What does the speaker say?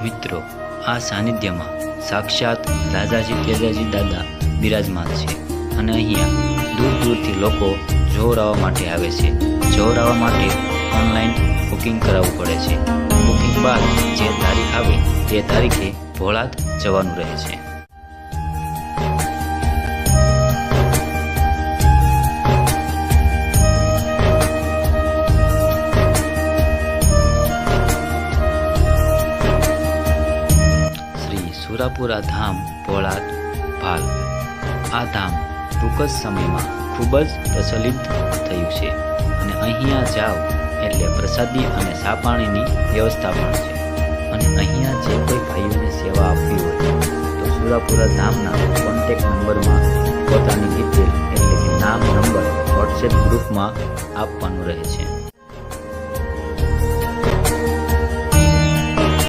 મિત્રો, આ સાનિધ્યમાં સાક્ષાત રાજાજી તેજાજી દાદા બિરાજમાન છે અને અહીંયા દૂર દૂરથી લોકો જોરાવા માટે આવે છે. જોરાવા માટે ઓનલાઈન બુકિંગ કરાવવું પડે છે. બુકિંગ બાદ જે તારીખ આવે તે તારીખે ભોળાદ જવાનું રહે છે. સુરાપુરા ધામ ભોળાદ ભાલ. આ ધામ ટૂંક જ સમયમાં ખૂબ જ પ્રચલિત થયું છે અને અહીંયા જાઓ એટલે પ્રસાદી અને ચા પાણીની વ્યવસ્થા પણ છે. અને અહીંયા જે કોઈ ભાઈઓને સેવા આપવી હોય તો સુરાપુરા ધામના કોન્ટેક નંબરમાં પોતાની ડિટેલ એટલે કે નામ નંબર વોટ્સએપ ગ્રુપમાં આપવાનું રહે છે.